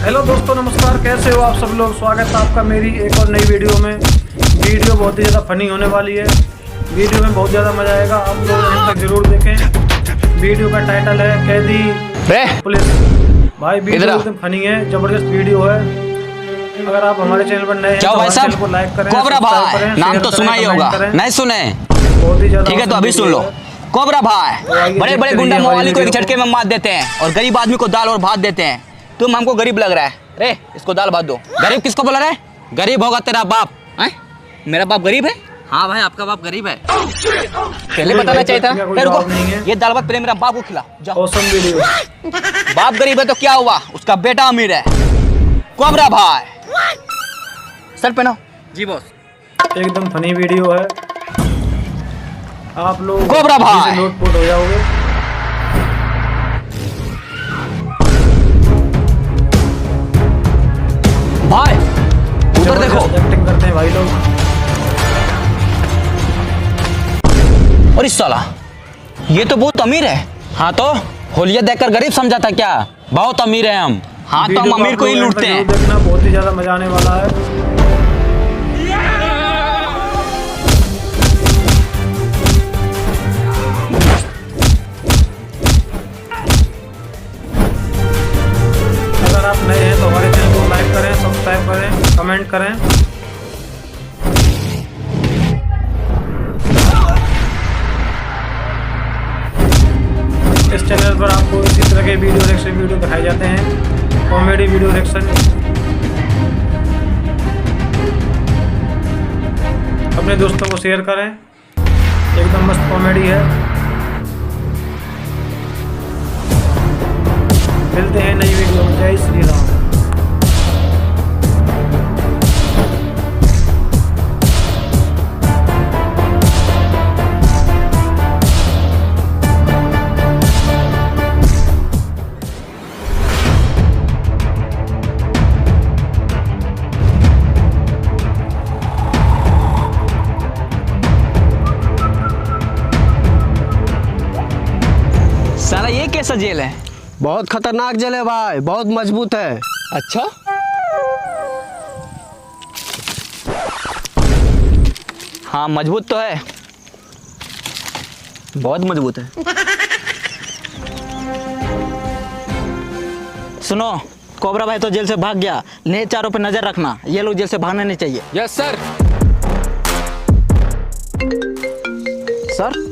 Hello दोस्तों, नमस्कार। कैसे हो आप सब लोग? स्वागत है आपका मेरी एक और नई वीडियो में। वीडियो बहुत ही ज़्यादा फनी होने वाली है। वीडियो में बहुत ज़्यादा मजा आएगा, आप लोग अंत तक जरूर देखें। वीडियो का टाइटल है कैदी पुलिस। भाई वीडियो एकदम फनी है, जबरदस्त वीडियो है। अगर आप हमारे चैनल पर नए हैं तो हमारे चैनल को लाइक करें, कोबरा भाई नाम तो सुना ही होगा, नहीं सुने? बहुत ही ज़्यादा ठीक है, तो अभी सुन लो। कोबरा भाई बड़े बड़े गुंडा मवाली को एक झटके में मार देते हैं और गरीब आदमी को दाल और भात देते हैं। तुम हमको गरीब लग रहा है, रे इसको दाल भात दो। गरीब किसको बोला रहे? गरीब होगा तेरा बाप। मेरा बाप गरीब है? हाँ भाई, आपका बाप गरीब है। पहले बताना चाहिए था। रुको, ये दाल भात पहले मेरा बाप को खिला जाओ। बाप गरीब है तो क्या हुआ, उसका बेटा अमीर है। कोबरा भाई सर पहनो। जी बॉस। एकदम फनी वीडियो है, आप लोग कोबरा भाई नोटपोट हो जाओगे। भाई उधर देखो, एक्टिंग करते हैं भाई लोग। और इस साला ये तो बहुत अमीर है। हाँ तो होलिया देखकर गरीब समझा था क्या? बहुत अमीर है हम। हाँ तो हम अमीर को ही लूटते हैं। देखना, बहुत ही ज्यादा मजा आने वाला है। अगर आप नए हैं तो हमारे चैनल को लाइक करें, सब्सक्राइब करें, कमेंट करें। इस चैनल पर आपको इसी तरह के वीडियो दिखाए जाते हैं, कॉमेडी वीडियो रिएक्शन। अपने दोस्तों को शेयर करें, एकदम मस्त कॉमेडी है। मिलते हैं नई वीडियो में। जय श्री राम। साला ये कैसा जेल है? बहुत खतरनाक जेल है भाई, बहुत मजबूत है। अच्छा, हाँ मजबूत तो है, बहुत मजबूत है। सुनो, कोबरा भाई तो जेल से भाग गया, ने चारों पे नजर रखना, ये लोग जेल से भागना नहीं चाहिए। Yes sir. सर?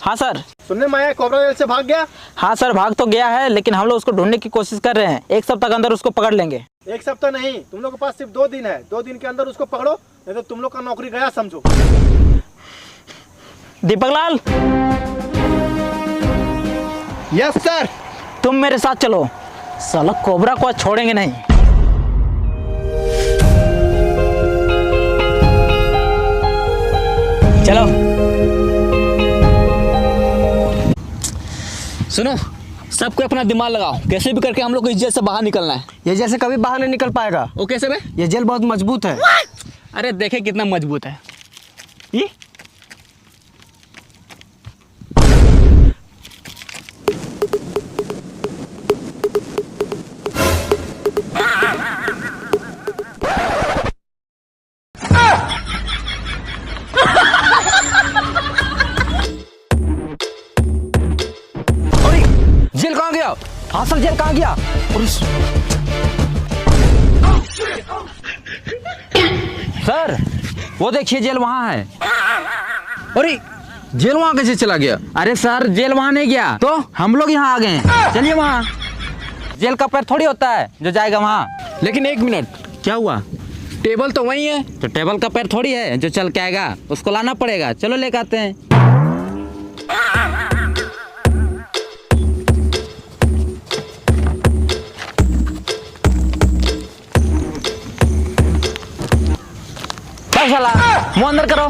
हाँ सर। सुनने में आया कोबरा जेल से भाग गया? हाँ सर, भाग तो गया है, लेकिन हम लोग उसको ढूंढने की कोशिश कर रहे हैं। एक सप्ताह के अंदर उसको पकड़ लेंगे। एक सप्ताह नहीं, तुम लोग के पास सिर्फ 2 दिन है। 2 दिन के अंदर उसको पकड़ो, नहीं तो तुम लोग का नौकरी गया समझो। दीपक लाल। Yes sir. तुम मेरे साथ चलो, साला कोबरा को आज छोड़ेंगे नहीं। चलो। सुनो, सबको अपना दिमाग लगाओ, कैसे भी करके हम लोग को इस जेल से बाहर निकलना है। ये जेल से कभी बाहर नहीं निकल पाएगा। वो कैसे बे? ये जेल बहुत मजबूत है। अरे देखे कितना मजबूत है ये। जेल कहाँ गया? हाँ सर, जेल कहाँ गया? सर वो देखिए, जेल वहाँ है। अरे जेल वहाँ कैसे चला गया? अरे सर, जेल वहाँ नहीं गया तो हम लोग यहाँ आ गए हैं। चलिए वहाँ। जेल का पैर थोड़ी होता है जो जाएगा वहाँ। लेकिन एक मिनट, क्या हुआ? टेबल तो वही है, तो टेबल का पैर थोड़ी है जो चल के आएगा, उसको लाना पड़ेगा। चलो लेकर आते हैं। साला मुंह अंदर करो।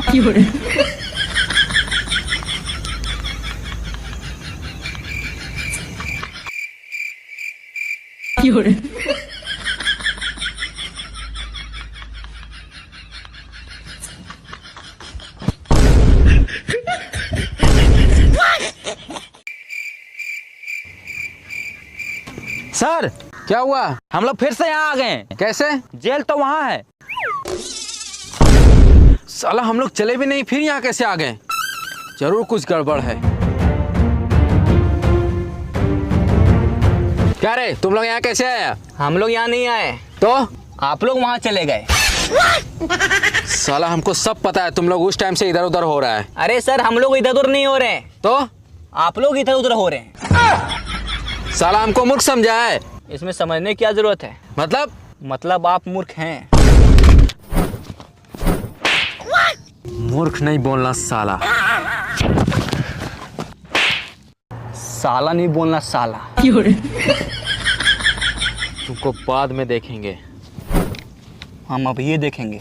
सर क्या हुआ? हम लोग फिर से यहाँ आ गए। कैसे? जेल तो वहाँ है। साला हम लोग चले भी नहीं, फिर यहाँ कैसे आ गए? जरूर कुछ गड़बड़ है। क्या रे, तुम लोग यहाँ कैसे आए? हम लोग यहाँ नहीं आए तो आप लोग वहाँ चले गए। साला हमको सब पता है, तुम लोग उस टाइम से इधर उधर हो रहा है। अरे सर, हम लोग इधर उधर नहीं हो रहे हैं, तो आप लोग इधर उधर हो रहे हैं। साला हमको मूर्ख समझा है? इसमें समझने की क्या जरूरत है? मतलब आप मूर्ख हैं। मूर्ख नहीं बोलना साला। साला नहीं बोलना साला। तुमको बाद में देखेंगे। हम अब ये देखेंगे।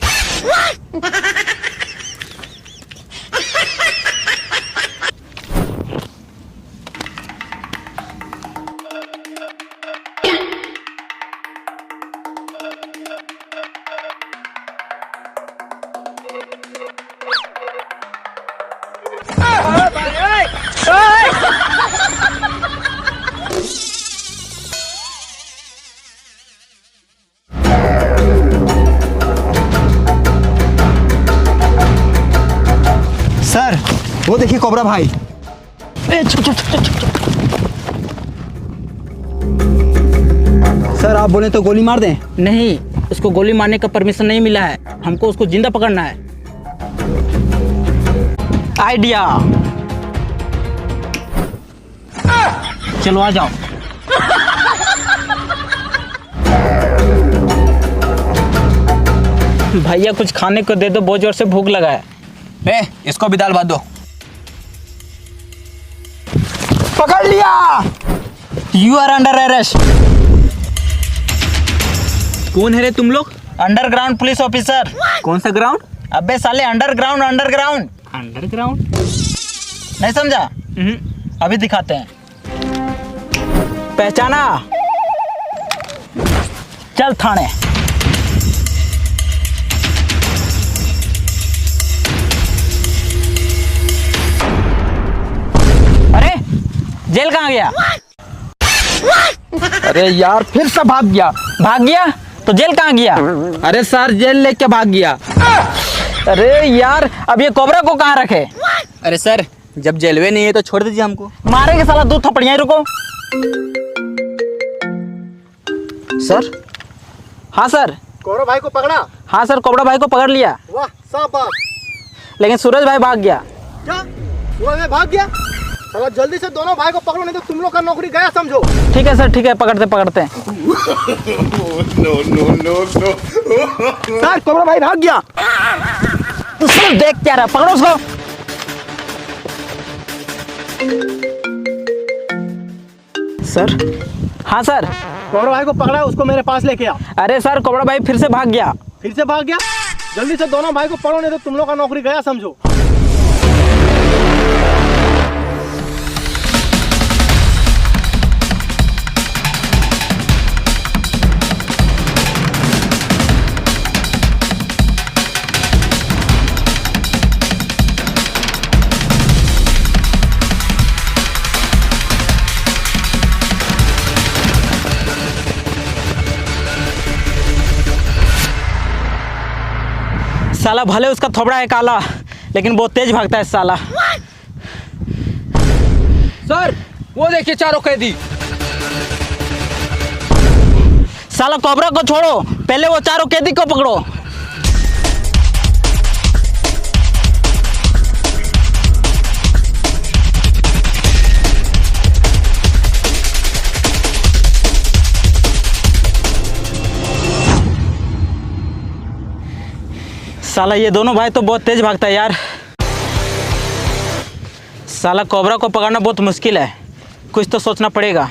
सर वो देखिए कोबरा भाई। सर आप बोले तो गोली मार दें। नहीं, उसको गोली मारने का परमिशन नहीं मिला है, हमको उसको जिंदा पकड़ना है। आइडिया, चलो आ जाओ। भैया कुछ खाने को दे दो, बहुत जोर से भूख लगा है। इसको भी दाल भात दो। पकड़ लिया। You are under arrest. कौन है रे तुम लोग? Underground police officer. कौन सा ग्राउंड? अबे साले अंडरग्राउंड अंडरग्राउंड अंडरग्राउंड नहीं समझा? अभी दिखाते हैं। पहचाना? चल थाने। अरे जेल कहाँ गया? अरे यार फिर से भाग गया। भाग गया तो जेल कहाँ गया? अरे सर जेल लेके भाग गया। अरे यार, अब ये कोबरा को कहाँ रखे? अरे सर, जब जेलवे नहीं है तो छोड़ दीजिए हमको। मारेंगे साला, 2 थप्पड़ियाँ ही। रुको। सर? हाँ सर। कोबरा भाई को पकड़ा? हाँ सर, कोबरा भाई को पकड़ लिया, वाह शाबाश। लेकिन सूरज भाई भाग गया। क्या सूरज भाई भाग गया? चलो जल्दी से दोनों भाई को पकड़ो, नहीं तो तुम लोग का नौकरी गया समझो। ठीक है सर, ठीक है, पकड़ते पकड़ते हैं। सर कोबरा भाई भाग गया। तो सर देख क्या रहा, पकड़ो उसको। सर? हाँ सर। कोबरा भाई को पकड़ा, उसको मेरे पास लेके आ। अरे सर, कोबरा भाई फिर से भाग गया। फिर से भाग गया? जल्दी से दोनों भाई को पकड़ो, नहीं तो तुम लोग का नौकरी गया समझो। साला भले उसका थोबड़ा है काला, लेकिन बहुत तेज भागता है साला। सर वो देखिए चारों कैदी। साला कोबरा को छोड़ो, पहले वो चारों कैदी को पकड़ो। साला ये दोनों भाई तो बहुत तेज भागता है यार। साला कोबरा को पकड़ना बहुत मुश्किल है, कुछ तो सोचना पड़ेगा।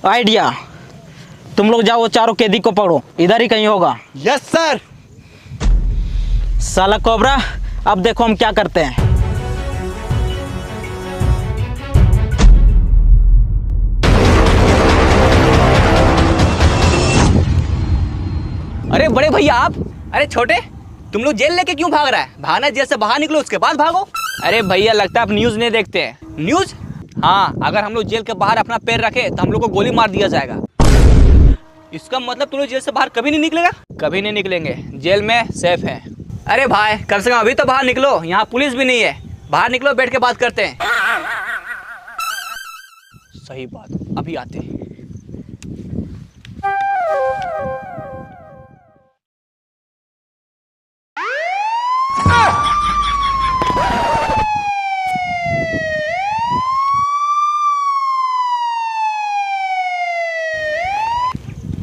आइडिया, तुम लोग जाओ वो चारों कैदी को पकड़ो, इधर ही कहीं होगा। Yes sir. साला कोबरा, अब देखो हम क्या करते हैं। अरे बड़े भैया आप, अरे छोटे, तुम लोग जेल लेके क्यों भाग रहा है? भागना जेल से बाहर निकलो, उसके बाद भागो। अरे भैया लगता है आप न्यूज नहीं देखते हैं। न्यूज? हाँ, अगर हम लोग जेल के बाहर अपना पैर रखे तो हम लोग को गोली मार दिया जाएगा। इसका मतलब तुम लोग जेल से बाहर कभी नहीं निकलेगा? कभी नहीं निकलेंगे, जेल में सेफ है। अरे भाई कम से कम अभी तो बाहर निकलो, यहाँ पुलिस भी नहीं है। बाहर निकलो, बैठ के बात करते हैं। सही बात, अभी आते हैं।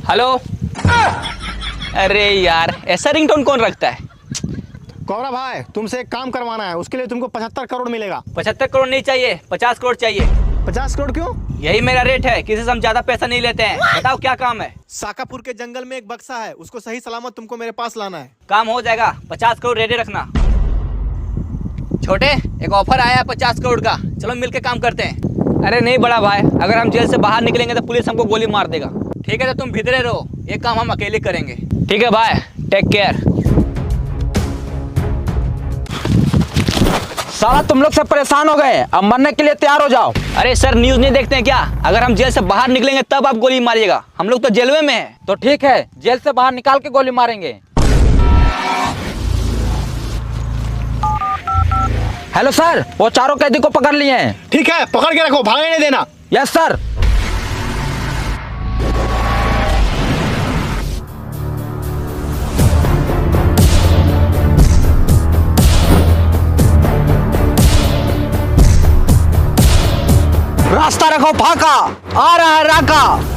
हेलो। अरे यार, ऐसा रिंगटोन कौन रखता है? कोबरा भाई, तुमसे एक काम करवाना है, उसके लिए तुमको 75 करोड़ मिलेगा। 75 करोड़ नहीं चाहिए, 50 करोड़ चाहिए। 50 करोड़ क्यों? यही मेरा रेट है, किसी से हम ज्यादा पैसा नहीं लेते हैं। बताओ क्या काम है? साकापुर के जंगल में एक बक्सा है, उसको सही सलामत तुमको मेरे पास लाना है। काम हो जाएगा, 50 करोड़ रेडी रखना। छोटे, एक ऑफर आया है 50 करोड़ का, चलो मिलके काम करते हैं। अरे नहीं बड़ा भाई, अगर हम जेल से बाहर निकलेंगे तो पुलिस हमको गोली मार देगा। ठीक है तो तुम भीतरे रहो, ये काम हम अकेले करेंगे। ठीक है भाई, टेक केयर। साला तुम लोग सब परेशान हो गए, अब मरने के लिए तैयार हो जाओ। अरे सर, न्यूज नहीं देखते हैं क्या? अगर हम जेल से बाहर निकलेंगे तब आप गोली मारिएगा, हम लोग तो जेल में हैं। तो ठीक है, जेल से बाहर निकाल के गोली मारेंगे। हेलो सर, वो चारों कैदी को पकड़ लिए हैं। ठीक है, पकड़ के रखो, भागने नहीं देना। Yes sir. रास्ता रखो फाका, आ रहा है राका।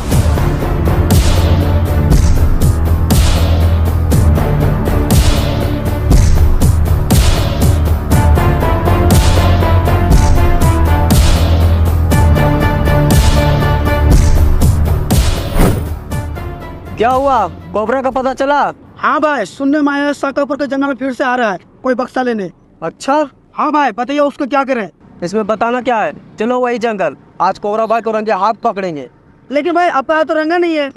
क्या हुआ, कोबरा का पता चला? हाँ भाई, सुनने में आया साकापुर के जंगल में फिर से आ रहा है कोई बक्सा लेने। अच्छा, हाँ भाई, बताइए उसको क्या करें। इसमें बताना क्या है, चलो वही जंगल, आज कोबरा भाई को रंगे हाथ पकड़ेंगे। लेकिन भाई अपना तो रंगा नहीं है।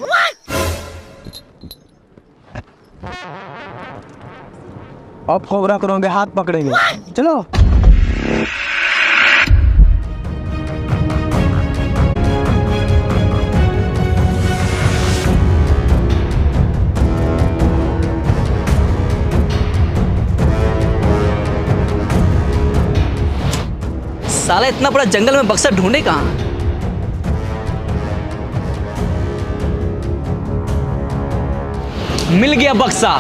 अब कोबरा को रंगे हाथ पकड़ेंगे, चलो। साला इतना बड़ा जंगल में बक्सा ढूंढे कहाँ? मिल गया बक्सा।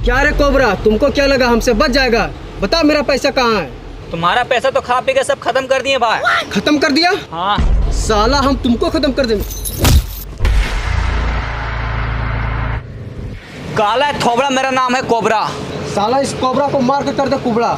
क्या रे कोबरा, तुमको क्या लगा हमसे बच जाएगा? बता मेरा पैसा कहाँ है? तुम्हारा पैसा तो खा पी के सब खत्म कर दिए भाई। खत्म कर दिया? हाँ। साला हम तुमको खत्म कर देंगे। काला थोबड़ा मेरा नाम है कोबरा। साला इस कोबरा को मार के कर दे कुबड़ा।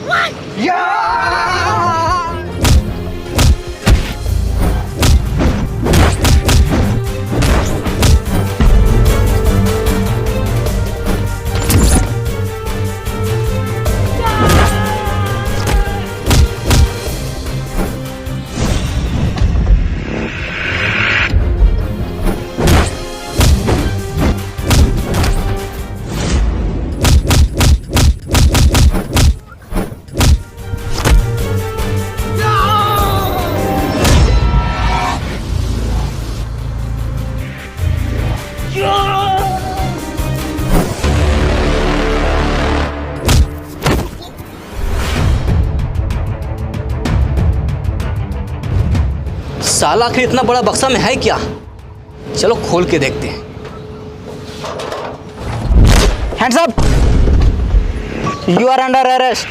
साला आखिर इतना बड़ा बक्सा में है क्या? चलो खोल के देखते हैं। Hands up, you are under arrest.